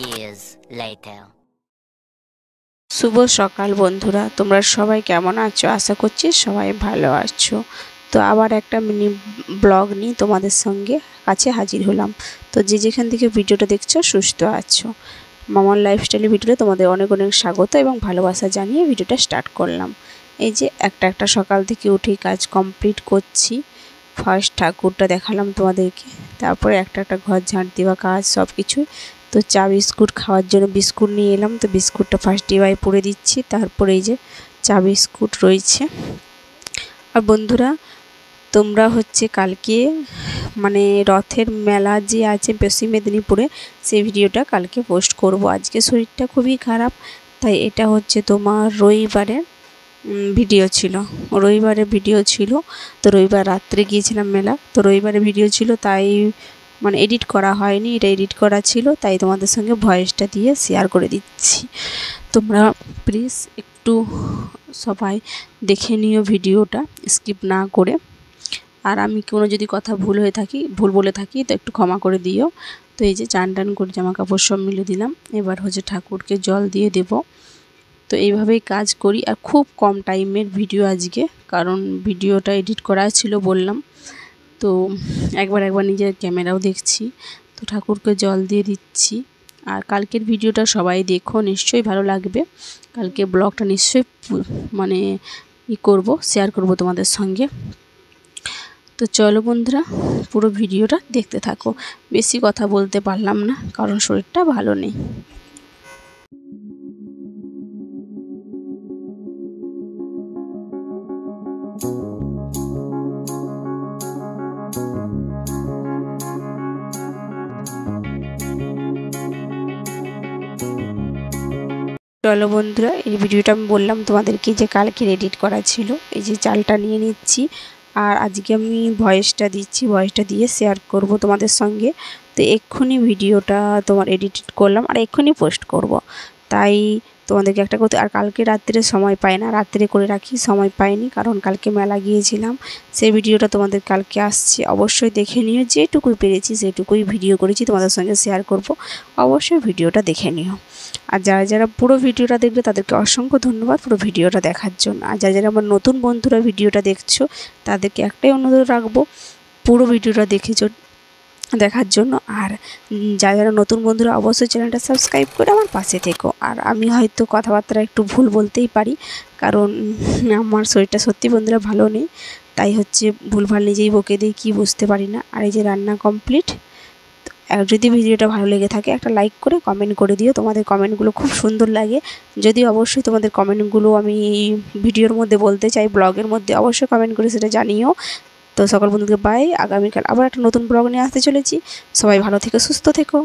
Years later. শুভ সকাল বন্ধুরা, তোমরা সবাই কেমন আছো? আশা করছি সবাই ভালো আছো। তো আবার একটা মিনি ব্লগ নিয়ে তোমাদের সঙ্গে কাছে হাজির হলাম। তো যে যেখান থেকে ভিডিওটা দেখছো সুস্থ আছো। মামার লাইফস্টাইল ভিডিওতে তোমাদের অনেক অনেক স্বাগত এবং ভালোবাসা জানিয়ে ভিডিওটা স্টার্ট করলাম। এই যে একটা সকাল থেকে উঠেই কাজ কমপ্লিট করছি। ফার্স্ট ঠাকুরটা দেখালাম তোমাদেরকে, তারপরে একটা ঘর ঝাঁট দেওয়া কাজ সব কিছুই। তো চা বিস্কুট খাওয়ার জন্য বিস্কুট নিয়ে এলাম। তো বিস্কুটটা ফার্স্ট ডিবায় পরে দিচ্ছি, তারপরে এই যে চা বিস্কুট রয়েছে। আর বন্ধুরা, তোমরা হচ্ছে কালকে মানে রথের মেলা যে আছে পশ্চিম মেদিনীপুরে, সেই ভিডিওটা কালকে পোস্ট করব। আজকে শরীরটা খুবই খারাপ, তাই এটা হচ্ছে তোমার রবিবারের ভিডিও ছিল। তো রবিবার রাত্রে গিয়েছিলাম মেলা, তো রবিবারের ভিডিও ছিল, তাই মানে এডিট করা হয়নি, এটা এডিট করা ছিল, তাই তোমাদের সঙ্গে ভয়েসটা দিয়ে শেয়ার করে দিচ্ছি। তোমরা প্লিজ একটু সবাই দেখে নিও ভিডিওটা, স্কিপ না করে। আর আমি কোনো যদি কথা ভুল বলে থাকি তো একটু ক্ষমা করে দিও। তো এই যে চান টান করে জামা কাপড় সব মিলে দিলাম, এবার হচ্ছে ঠাকুরকে জল দিয়ে দেব। তো এইভাবেই কাজ করি। আর খুব কম টাইমের ভিডিও আজকে, কারণ ভিডিওটা এডিট করা ছিল বললাম। তো একবার নিজের ক্যামেরাও দেখছি। তো ঠাকুরকে জল দিয়ে দিচ্ছি। আর কালকের ভিডিওটা সবাই দেখো, নিশ্চয়ই ভালো লাগবে। কালকে ব্লগটা নিশ্চয়ই মানে শেয়ার করব তোমাদের সঙ্গে। তো চলো বন্ধুরা, পুরো ভিডিওটা দেখতে থাকো। বেশি কথা বলতে পারলাম না, কারণ শরীরটা ভালো নেই। চলো বন্ধুরা, এই ভিডিওটা আমি বললাম তোমাদেরকে যে কালকে এডিট করা ছিল। এই যে চালটা নিয়ে নিচ্ছি, আর আজকে আমি ভয়েসটা দিয়ে শেয়ার করব তোমাদের সঙ্গে। তো এক্ষুনি ভিডিওটা তোমার এডিট করলাম আর এক্ষুনি পোস্ট করব, তাই তোমাদেরকে একটা কথা। আর কালকে রাত্রে সময় পাই না, রাত্রে করে রাখি, সময় পাইনি, কারণ কালকে মেলা গিয়েছিলাম। সেই ভিডিওটা তোমাদের কালকে আসছে, অবশ্যই দেখে নিও। যেটুকুই পেরেছি সেটুকুই ভিডিও করেছি, তোমাদের সঙ্গে শেয়ার করব। অবশ্যই ভিডিওটা দেখে নিও। আর যারা পুরো ভিডিওটা দেখবে তাদেরকে অসংখ্য ধন্যবাদ পুরো ভিডিওটা দেখার জন্য। আর যারা আমার নতুন বন্ধুরা ভিডিওটা দেখছো, তাদেরকে একটাই অনুরোধ রাখবো, পুরো ভিডিওটা দেখার জন্য। আর যারা নতুন বন্ধুরা অবশ্যই চ্যানেলটা সাবস্ক্রাইব করে আমার পাশে থেকো। আর আমি হয়তো কথাবার্তা একটু ভুল বলতেই পারি, কারণ আমার শরীরটা সত্যি বন্ধুরা ভালো নেই, তাই হচ্ছে ভুলভাল নিজেই বকে দিই, কি বুঝতে পারি না। আর এই যে রান্না কমপ্লিট। আর যদি ভিডিওটা ভালো লেগে থাকে একটা লাইক করে কমেন্ট করে দিও। তোমাদের কমেন্টগুলো খুব সুন্দর লাগে। যদি অবশ্যই তোমাদের কমেন্টগুলো আমি ভিডিওর মধ্যে বলতে চাই, ব্লগের মধ্যে, অবশ্যই কমেন্ট করে সেটা জানিও। তো সকল বন্ধুকে বাই। আগামীকাল আবার একটা নতুন ব্লগ নিয়ে আসতে চলেছি। সবাই ভালো থেকো, সুস্থ থেকো।